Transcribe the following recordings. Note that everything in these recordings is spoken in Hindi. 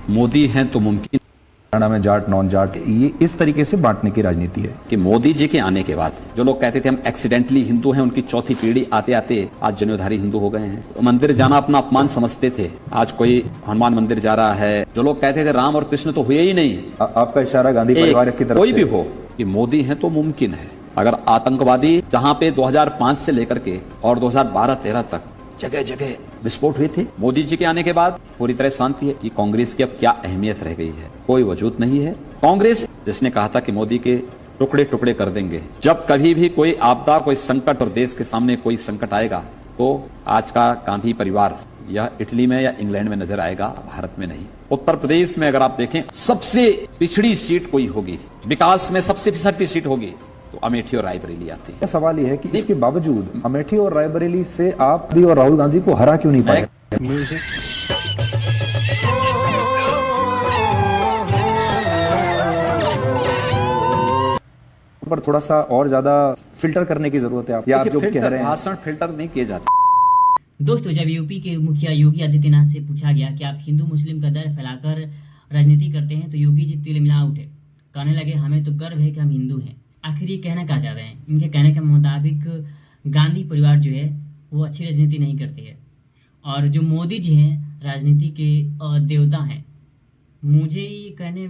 मोदी हैं तो मुमकिन हरियाणा में जाट नॉन जाट, ये इस तरीके से बांटने की राजनीति है कि मोदी जी के आने के बाद जो लोग कहते थे हम एक्सीडेंटली हिंदू हैं, उनकी चौथी पीढ़ी आते आते आज जनेऊधारी हिंदू हो गए हैं। मंदिर जाना अपना अपमान समझते थे, आज कोई हनुमान मंदिर जा रहा है। जो लोग कहते थे राम और कृष्ण तो हुए ही नहीं, आपका इशारा गांधी परिवार की तरफ कोई भी हो कि मोदी है तो मुमकिन है। अगर आतंकवादी जहां पे 2005 से लेकर के और 2012-13 तक जगह जगह विस्फोट हुए थे, मोदी जी के आने के बाद पूरी तरह शांति है कि कांग्रेस की अब क्या अहमियत रह गई है, कोई वजूद नहीं है। कांग्रेस जिसने कहा था कि मोदी के टुकड़े टुकड़े कर देंगे, जब कभी भी कोई आपदा, कोई संकट और देश के सामने कोई संकट आएगा तो आज का गांधी परिवार या इटली में या इंग्लैंड में नजर आएगा, भारत में नहीं। उत्तर प्रदेश में अगर आप देखें सबसे पिछड़ी सीट कोई होगी, विकास में सबसे पिछड़ी सीट होगी तो अमेठी और रायबरेली आती है। सवाल यह है कि इसके बावजूद अमेठी और रायबरेली से आप भी और राहुल गांधी को हरा क्यों नहीं पाए? पर थोड़ा सा और ज्यादा फिल्टर करने की जरूरत है। आप जो कह रहे हैं भाषण फिल्टर नहीं किए जाते। दोस्तों, जब यूपी के मुखिया योगी आदित्यनाथ से पूछा गया कि आप हिंदू मुस्लिम का डर फैलाकर राजनीति करते हैं तो योगी जी तिलमिला उठे, कहने लगे हमें तो गर्व है कि हम हिंदू हैं। आखिर ये कहना क्या चाह रहे हैं? इनके कहने के मुताबिक गांधी परिवार जो है वो अच्छी राजनीति नहीं करती है और जो मोदी जी हैं राजनीति के देवता हैं। मुझे ये कहते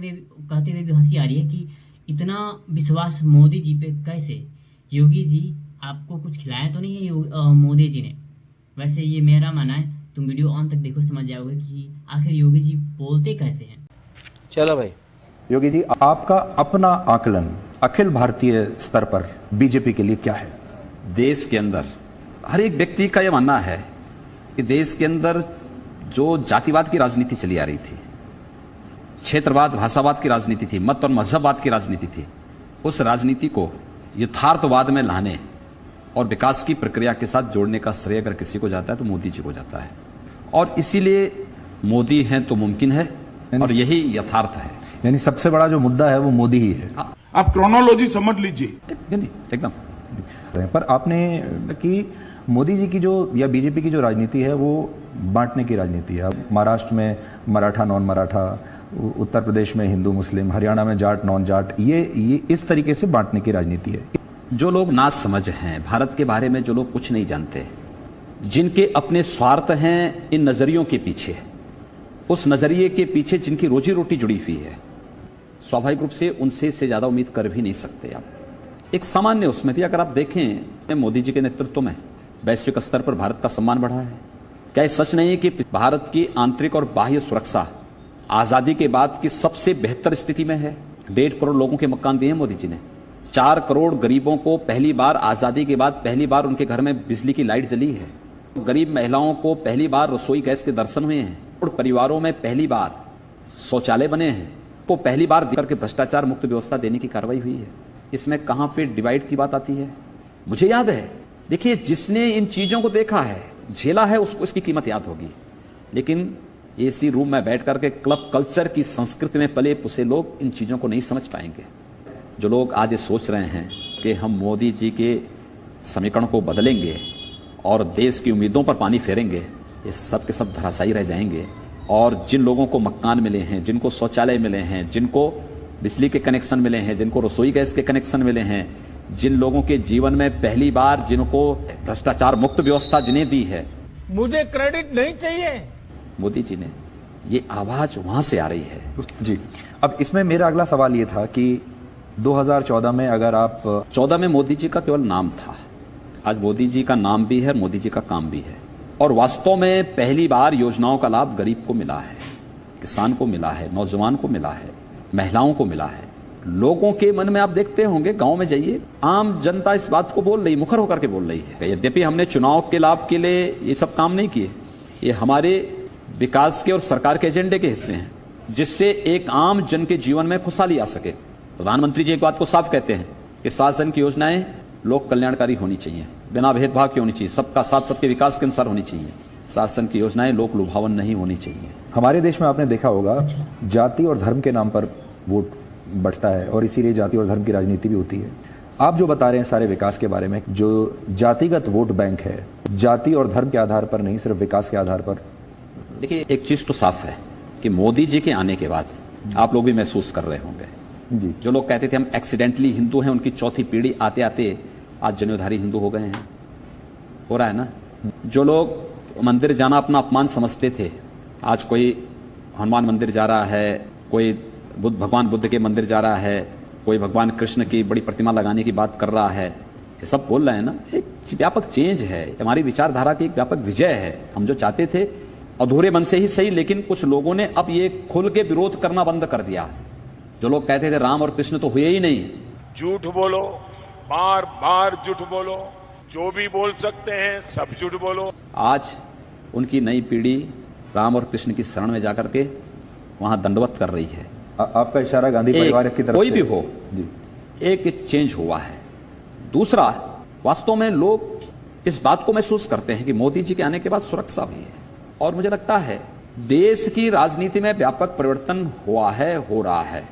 हुए भी हंसी आ रही है कि इतना विश्वास मोदी जी पे कैसे? योगी जी आपको कुछ खिलाया तो नहीं है मोदी जी ने? वैसे ये मेरा मानना है, तुम वीडियो ऑन तक देखो समझ जाओगे कि आखिर योगी जी बोलते कैसे हैं। चलो भाई। योगी जी, आपका अपना आकलन अखिल भारतीय स्तर पर बीजेपी के लिए क्या है? देश के अंदर हर एक व्यक्ति का यह मानना है कि देश के अंदर जो जातिवाद की राजनीति चली आ रही थी, क्षेत्रवाद भाषावाद की राजनीति थी, मत और मजहबवाद की राजनीति थी, उस राजनीति को यथार्थवाद में लाने और विकास की प्रक्रिया के साथ जोड़ने का श्रेय अगर किसी को जाता है तो मोदी जी को जाता है। और इसीलिए मोदी हैं तो मुमकिन है और यही यथार्थ है। यानी सबसे बड़ा जो मुद्दा है वो मोदी ही है। आप क्रोनोलॉजी समझ लीजिए एकदम। पर आपने कि मोदी जी की जो या बीजेपी की जो राजनीति है वो बांटने की राजनीति है। महाराष्ट्र में मराठा नॉन मराठा, उत्तर प्रदेश में हिंदू मुस्लिम, हरियाणा में जाट नॉन जाट, ये इस तरीके से बांटने की राजनीति है। जो लोग ना समझ हैं भारत के बारे में, जो लोग कुछ नहीं जानते, जिनके अपने स्वार्थ हैं इन नजरियों के पीछे, उस नजरिए के पीछे जिनकी रोजी रोटी जुड़ी हुई है, स्वाभाविक रूप से उनसे ज्यादा उम्मीद कर भी नहीं सकते आप। एक सामान्य उसमें भी अगर आप देखें, मोदी जी के नेतृत्व में वैश्विक स्तर पर भारत का सम्मान बढ़ा है। क्या ये सच नहीं है कि भारत की आंतरिक और बाह्य सुरक्षा आजादी के बाद की सबसे बेहतर स्थिति में है? 1.5 करोड़ लोगों के मकान दिए हैं मोदी जी ने। 4 करोड़ गरीबों को पहली बार आजादी के बाद पहली बार उनके घर में बिजली की लाइट जली है। गरीब महिलाओं को पहली बार रसोई गैस के दर्शन हुए हैं। और परिवारों में पहली बार शौचालय बने हैं। को पहली बार देकर के भ्रष्टाचार मुक्त व्यवस्था देने की कार्रवाई हुई है। इसमें कहां फिर डिवाइड की बात आती है? मुझे याद है, देखिए, जिसने इन चीजों को देखा है, झेला है, उसको इसकी कीमत याद होगी। लेकिन एसी रूम में बैठ करके क्लब कल्चर की संस्कृति में पले पुसे लोग इन चीजों को नहीं समझ पाएंगे। जो लोग आज ये सोच रहे हैं कि हम मोदी जी के समीकरण को बदलेंगे और देश की उम्मीदों पर पानी फेरेंगे, ये सब के सब धराशायी रह जाएंगे। और जिन लोगों को मकान मिले हैं, जिनको शौचालय मिले हैं, जिनको बिजली के कनेक्शन मिले हैं, जिनको रसोई गैस के कनेक्शन मिले हैं, जिन लोगों के जीवन में पहली बार जिनको भ्रष्टाचार मुक्त व्यवस्था जिन्हें दी है, मुझे क्रेडिट नहीं चाहिए। मोदी जी ने, ये आवाज वहां से आ रही है जी। अब इसमें मेरा अगला सवाल ये था कि 2014 में अगर आप 14 में मोदी जी का केवल नाम था, आज मोदी जी का नाम भी है, मोदी जी का काम भी है। और वास्तव में पहली बार योजनाओं का लाभ गरीब को मिला है, किसान को मिला है, नौजवान को मिला है, महिलाओं को मिला है। लोगों के मन में आप देखते होंगे, गांव में जाइए, आम जनता इस बात को बोल रही, मुखर होकर के बोल रही है। यद्यपि हमने चुनाव के लाभ के लिए ये सब काम नहीं किए, ये हमारे विकास के और सरकार के एजेंडे के हिस्से हैं, जिससे एक आम जन के जीवन में खुशहाली आ सके। प्रधानमंत्री जी एक बात को साफ कहते हैं कि शासन की योजनाएं लोक कल्याणकारी होनी चाहिए, बिना भेदभाव की होनी चाहिए, सबका साथ सबके विकास के अनुसार होनी चाहिए। शासन की योजनाएं लोक लुभावन नहीं होनी चाहिए। हमारे देश में आपने देखा होगा जाति और धर्म के नाम पर वोट बढ़ता है और इसीलिए जाति और धर्म की राजनीति भी होती है। आप जो बता रहे हैं सारे विकास के बारे में, जो जातिगत वोट बैंक है, जाति और धर्म के आधार पर नहीं, सिर्फ विकास के आधार पर। देखिए, एक चीज तो साफ है कि मोदी जी के आने के बाद आप लोग भी महसूस कर रहे होंगे, जी जो लोग कहते थे हम एक्सीडेंटली हिंदू हैं, उनकी चौथी पीढ़ी आते आते आज जनेऊधारी हिंदू हो गए हैं। हो रहा है ना। जो लोग मंदिर जाना अपना अपमान समझते थे, आज कोई हनुमान मंदिर जा रहा है, कोई भगवान बुद्ध के मंदिर जा रहा है, कोई भगवान कृष्ण की बड़ी प्रतिमा लगाने की बात कर रहा है। ये सब बोल रहे हैं ना, एक व्यापक चेंज है, हमारी विचारधारा की एक व्यापक विजय है। हम जो चाहते थे अधूरे मन से ही सही, लेकिन कुछ लोगों ने अब ये खुल के विरोध करना बंद कर दिया। जो लोग कहते थे राम और कृष्ण तो हुए ही नहीं, झूठ बोलो, बार बार झूठ बोलो, जो भी बोल सकते हैं सब झूठ बोलो। आज उनकी नई पीढ़ी राम और कृष्ण की शरण में जाकर के वहां दंडवत कर रही है। आपका इशारा गांधी परिवार की तरफ कोई से भी हो, जी एक चेंज हुआ है। दूसरा, वास्तव में लोग इस बात को महसूस करते हैं कि मोदी जी के आने के बाद सुरक्षा भी है, और मुझे लगता है देश की राजनीति में व्यापक परिवर्तन हुआ है, हो रहा है।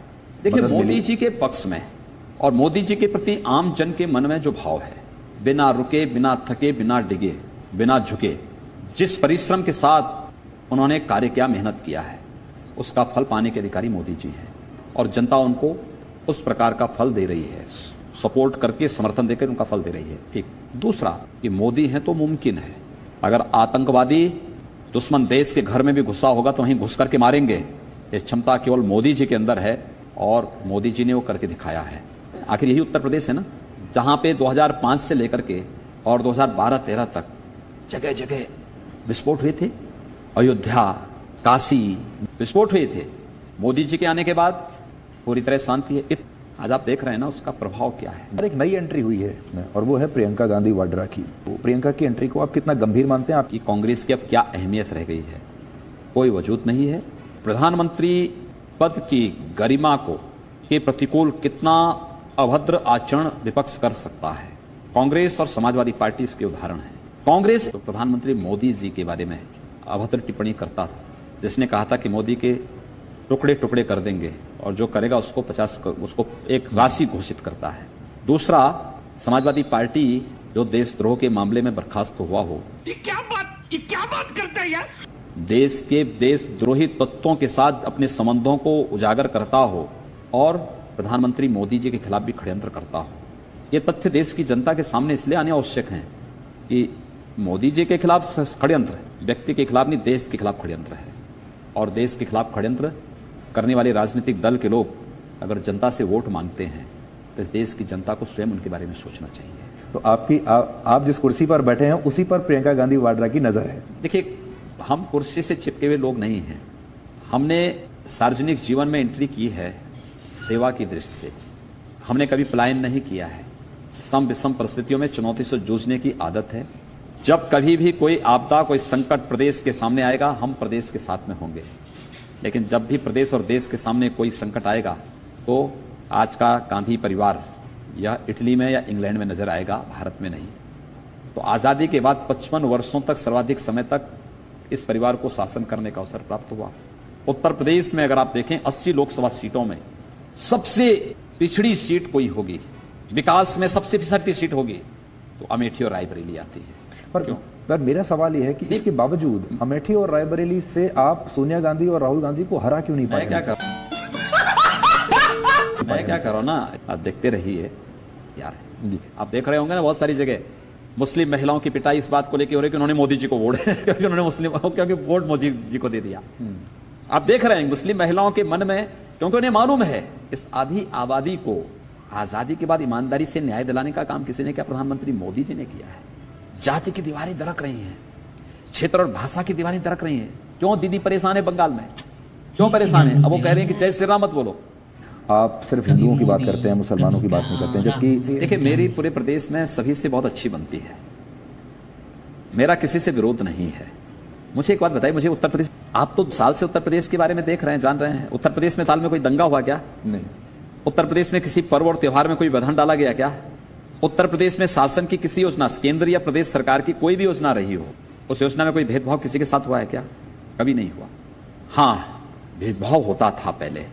देखिए, मदद मोदी मिली। जी के पक्ष में और मोदी जी के प्रति आम जन के मन में जो भाव है, बिना रुके, बिना थके, बिना डिगे, बिना झुके, जिस परिश्रम के साथ उन्होंने कार्य किया, मेहनत किया है, उसका फल पाने के अधिकारी मोदी जी हैं, और जनता उनको उस प्रकार का फल दे रही है, सपोर्ट करके, समर्थन देकर उनका फल दे रही है। एक दूसरा, कि मोदी हैं तो मुमकिन है। अगर आतंकवादी दुश्मन देश के घर में भी घुसा होगा तो वहीं घुस करके मारेंगे। ये क्षमता केवल मोदी जी के अंदर है, और मोदी जी ने वो करके दिखाया है। आखिर यही उत्तर प्रदेश है ना, जहां पे 2005 से लेकर के और 2012-13 तक जगह जगह विस्फोट हुए थे। अयोध्या, काशी विस्फोट हुए थे। मोदी जी के आने के बाद पूरी तरह शांति है। आज आप देख रहे हैं ना, उसका प्रभाव क्या है। और एक नई एंट्री हुई है इसमें, और वो है प्रियंका गांधी वाड्रा की। तो प्रियंका की एंट्री को आप कितना गंभीर मानते हैं? आप कि कांग्रेस की अब क्या अहमियत रह गई है, कोई वजूद नहीं है। प्रधानमंत्री पद की गरिमा को के प्रतिकूल कितना अभद्र आचरण विपक्ष कर सकता है, कांग्रेस और समाजवादी पार्टी इसके उदाहरण है। कांग्रेस तो प्रधानमंत्री मोदी जी के बारे में अभद्र टिप्पणी करता था, जिसने कहा था कि मोदी के टुकड़े टुकड़े कर देंगे, और जो करेगा उसको एक राशि घोषित करता है। दूसरा, समाजवादी पार्टी जो देशद्रोह के मामले में बर्खास्त हुआ हो, ये क्या बात करता है यार, देश के देशद्रोही तत्वों के साथ अपने संबंधों को उजागर करता हो, और प्रधानमंत्री मोदी जी के खिलाफ भी षड्यंत्र करता हो। ये तथ्य देश की जनता के सामने इसलिए आने आवश्यक हैं कि मोदी जी के खिलाफ षड्यंत्र व्यक्ति के खिलाफ नहीं, देश के खिलाफ षड्यंत्र है। और देश के खिलाफ षड्यंत्र करने वाले राजनीतिक दल के लोग अगर जनता से वोट मांगते हैं तो इस देश की जनता को स्वयं उनके बारे में सोचना चाहिए। तो आप जिस कुर्सी पर बैठे हैं उसी पर प्रियंका गांधी वाड्रा की नजर है। देखिए, हम कुर्सी से चिपके हुए लोग नहीं हैं। हमने सार्वजनिक जीवन में एंट्री की है सेवा की दृष्टि से। हमने कभी पलायन नहीं किया है। सम विषम परिस्थितियों में चुनौती से जूझने की आदत है। जब कभी भी कोई आपदा, कोई संकट प्रदेश के सामने आएगा, हम प्रदेश के साथ में होंगे। लेकिन जब भी प्रदेश और देश के सामने कोई संकट आएगा तो आज का गांधी परिवार या इटली में या इंग्लैंड में नजर आएगा, भारत में नहीं। तो आज़ादी के बाद 55 वर्षों तक, सर्वाधिक समय तक इस परिवार को शासन करने का अवसर प्राप्त हुआ। उत्तर प्रदेश में अगर आप देखें 80 लोकसभा सीटों में सबसे पिछड़ी सीट कोई होगी, विकास में सबसे पिछड़ी सीट होगी तो अमेठी और रायबरेली आती है। पर मेरा सवाल यह है कि इसके बावजूद अमेठी और रायबरेली से आप सोनिया गांधी और राहुल गांधी को हरा क्यों नहीं पाए? मैं क्या करूं ना, आप देखते रहिए यार। आप देख रहे होंगे ना, बहुत सारी जगह मुस्लिम महिलाओं की पिटाई इस बात को लेकर हो रही है कि उन्होंने मोदी जी को वोट क्योंकि उन्होंने क्योंकि वोट मोदी जी को दे दिया। आप देख रहे हैं मुस्लिम महिलाओं के मन में, क्योंकि उन्हें मालूम है इस आधी आबादी को आजादी के बाद ईमानदारी से न्याय दिलाने का काम किसी ने किया, प्रधानमंत्री मोदी जी ने किया है। जाति की दीवारें दरक रही हैं, क्षेत्र और भाषा की दीवारें दरक रही हैं। क्यों दीदी परेशान है बंगाल में, क्यों परेशान है? अब वो कह रहे हैं कि जय श्री राम मत बोलो। आप सिर्फ हिंदुओं की बात करते हैं, मुसलमानों की बात नहीं करते हैं, जबकि देखिए मेरी पूरे प्रदेश में सभी से बहुत अच्छी बनती है, मेरा किसी से विरोध नहीं है। मुझे एक बात बताइए, मुझे उत्तर प्रदेश, आप तो साल से उत्तर प्रदेश के बारे में देख रहे हैं, जान रहे हैं। उत्तर प्रदेश में साल में कोई दंगा हुआ क्या? नहीं। उत्तर प्रदेश में किसी पर्व और त्योहार में कोई व्यवधान डाला गया क्या? उत्तर प्रदेश में शासन की किसी योजना, केंद्र या प्रदेश सरकार की कोई भी योजना रही हो, उस योजना में कोई भेदभाव किसी के साथ हुआ है क्या? कभी नहीं हुआ। हाँ, भेदभाव होता था पहले,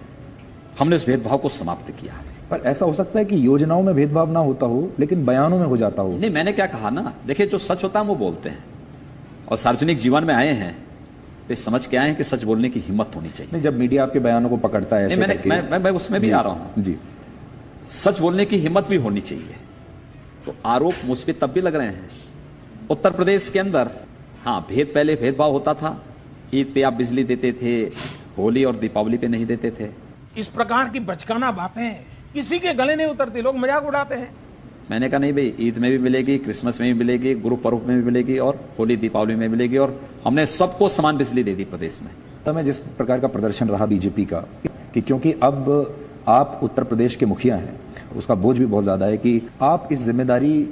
हमने उस भेदभाव को समाप्त किया। पर ऐसा हो सकता है कि योजनाओं में भेदभाव ना होता हो लेकिन बयानों में हो जाता हो। नहीं, मैंने क्या कहा ना, देखिए जो सच होता है वो बोलते हैं, और सार्वजनिक जीवन में आए हैं तो समझ के आए हैं कि सच बोलने की हिम्मत होनी चाहिए। नहीं, जब मीडिया आपके बयानों को पकड़ता है ऐसे करके, मैं उसमें भी आ रहा हूं। जी, सच बोलने की हिम्मत भी होनी चाहिए। तो आरोप मुझ पे तब भी लग रहे हैं। उत्तर प्रदेश के अंदर हाँ, पहले भेदभाव होता था। ईद पे आप बिजली देते थे, होली और दीपावली पे नहीं देते थे। इस प्रकार की बचकाना बातें किसी के गले नहीं उतरती, लोग मजाक उड़ाते हैं। मैंने कहा नहीं भाई, ईद में भी मिलेगी, क्रिसमस में भी मिलेगी, गुरु पर्व में भी मिलेगी और होली दीपावली में मिलेगी, और हमने सबको समान बिजली दे दी प्रदेश में। तो में जिस प्रकार का प्रदर्शन रहा बीजेपी का, कि क्योंकि अब आप उत्तर प्रदेश के मुखिया हैं, उसका बोझ भी बहुत ज़्यादा है, कि आप इस जिम्मेदारी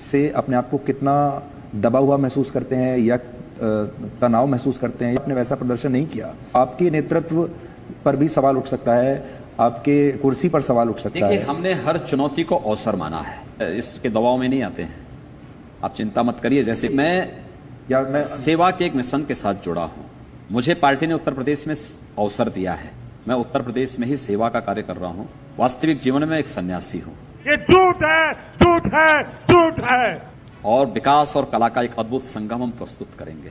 से अपने आप को कितना दबा हुआ महसूस करते हैं या तनाव महसूस करते हैं। आपने वैसा प्रदर्शन नहीं किया, आपके नेतृत्व पर भी सवाल उठ सकता है, आपके कुर्सी पर सवाल उठ सकता है। देखिए, हमने हर चुनौती को अवसर माना है, इसके दबाव में नहीं आते हैं। आप चिंता मत करिए। जैसे मैं सेवा के एक मिशन के साथ जुड़ा हूं, मुझे पार्टी ने उत्तर प्रदेश में अवसर दिया है, मैं उत्तर प्रदेश में ही सेवा का कार्य कर रहा हूं। वास्तविक जीवन में एक सन्यासी हूं। ये झूठ है, झूठ है, झूठ है। और विकास और कला का एक अद्भुत संगम हम प्रस्तुत करेंगे।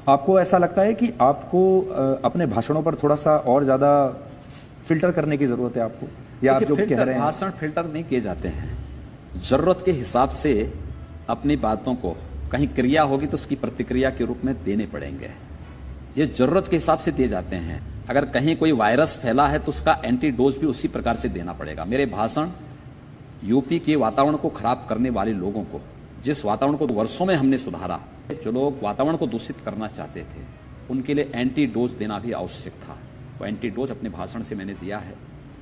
आपको ऐसा लगता है कि आपको अपने भाषणों पर थोड़ा सा और ज्यादा फिल्टर करने की जरूरत है आपको, या आप जो कह रहे हैं? भाषण फिल्टर नहीं किए जाते हैं, जरूरत के हिसाब से अपनी बातों को, कहीं क्रिया होगी तो उसकी प्रतिक्रिया के रूप में देने पड़ेंगे। ये जरूरत के हिसाब से दिए जाते हैं। अगर कहीं कोई वायरस फैला है तो उसका एंटीडोज भी उसी प्रकार से देना पड़ेगा। मेरे भाषण यूपी के वातावरण को खराब करने वाले लोगों को, जिस वातावरण को वर्षों में हमने सुधारा, जो लोग वातावरण को दूषित करना चाहते थे, उनके लिए एंटीडोज देना भी आवश्यक था। वो एंटीडोज अपने भाषण से मैंने दिया है।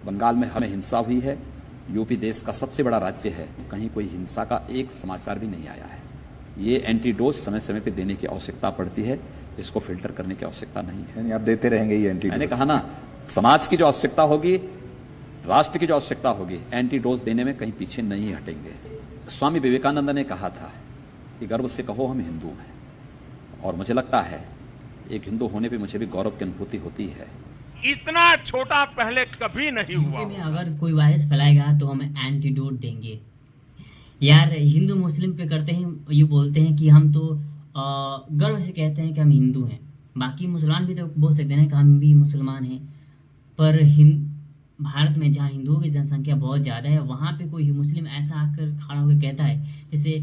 बंगाल में हमें हिंसा हुई है, यूपी देश का सबसे बड़ा राज्य है, कहीं कोई हिंसा का एक समाचार भी नहीं आया है। ये एंटीडोज समय समय पे देने की आवश्यकता पड़ती है, इसको फिल्टर करने की आवश्यकता नहीं है। यानी आप देते रहेंगे ये एंटीडोज? मैंने कहा ना, समाज की जो आवश्यकता होगी, राष्ट्र की जो आवश्यकता होगी, एंटीडोज देने में कहीं पीछे नहीं हटेंगे। स्वामी विवेकानंद ने कहा था कि गर्व से कहो हम हिंदू हैं, और मुझे लगता है एक हिंदू होने पे मुझे भी गौरव की अनुभूति होती है। इतना छोटा पहले कभी नहीं हुआ। यूपी में अगर कोई वायरस फैलाएगा तो हम एंटीडोट देंगे। यार, हिंदू मुस्लिम पे करते हैं, ये बोलते हैं कि हम तो गर्व से कहते हैं कि हम हिंदू हैं। बाकी मुसलमान भी तो बोल सकते हैं कि हम भी मुसलमान हैं, पर भारत में जहाँ हिंदुओं की जनसंख्या बहुत ज़्यादा है, वहाँ पे कोई मुस्लिम ऐसा आकर खड़ा होकर कहता है, जैसे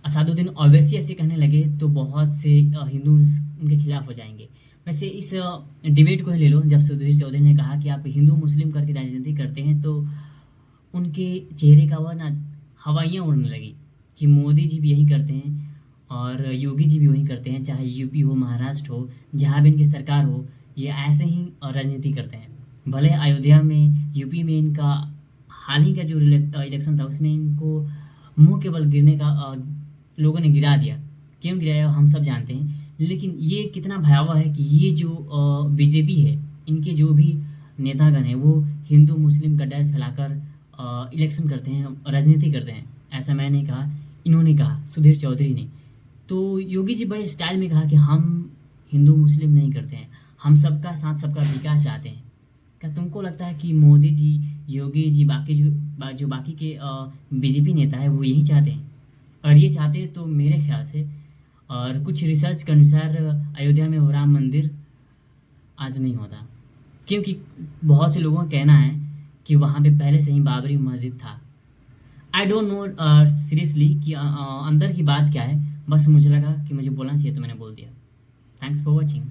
असदुद्दीन ओवैसी ऐसे कहने लगे, तो बहुत से हिंदू उनके खिलाफ हो जाएंगे। वैसे इस डिबेट को ही ले लो, जब सुधीर चौधरी ने कहा कि आप हिंदू मुस्लिम करके राजनीति करते हैं, तो उनके चेहरे का वह ना हवाइयाँ उड़ने लगी कि मोदी जी भी यही करते हैं और योगी जी भी वही करते हैं, चाहे यूपी हो, महाराष्ट्र हो, जहाँ भी इनकी सरकार हो, ये ऐसे ही राजनीति करते हैं। भले अयोध्या में, यूपी में इनका हाल ही का जो इलेक्शन था, उसमें इनको मुंह के बल गिरने का लोगों ने गिरा दिया। क्यों गिराया हम सब जानते हैं, लेकिन ये कितना भयावह है कि ये जो बीजेपी है, इनके जो भी नेतागण हैं, वो हिंदू मुस्लिम का डर फैलाकर इलेक्शन करते हैं, राजनीति करते हैं। ऐसा मैं नहीं कहा, इन्होंने कहा, सुधीर चौधरी ने। तो योगी जी बड़े स्टाइल में कहा कि हम हिंदू मुस्लिम नहीं करते हैं, हम सबका साथ सबका विकास चाहते हैं। क्या तुमको लगता है कि मोदी जी, योगी जी, बाकी के बीजेपी नेता है, वो यही चाहते हैं? और ये चाहते तो मेरे ख्याल से, और कुछ रिसर्च के अनुसार, अयोध्या में वो राम मंदिर आज नहीं होता, क्योंकि बहुत से लोगों का कहना है कि वहाँ पे पहले से ही बाबरी मस्जिद था। आई डोंट नो सीरियसली कि अंदर की बात क्या है, बस मुझे लगा कि मुझे बोलना चाहिए तो मैंने बोल दिया। Thanks for watching.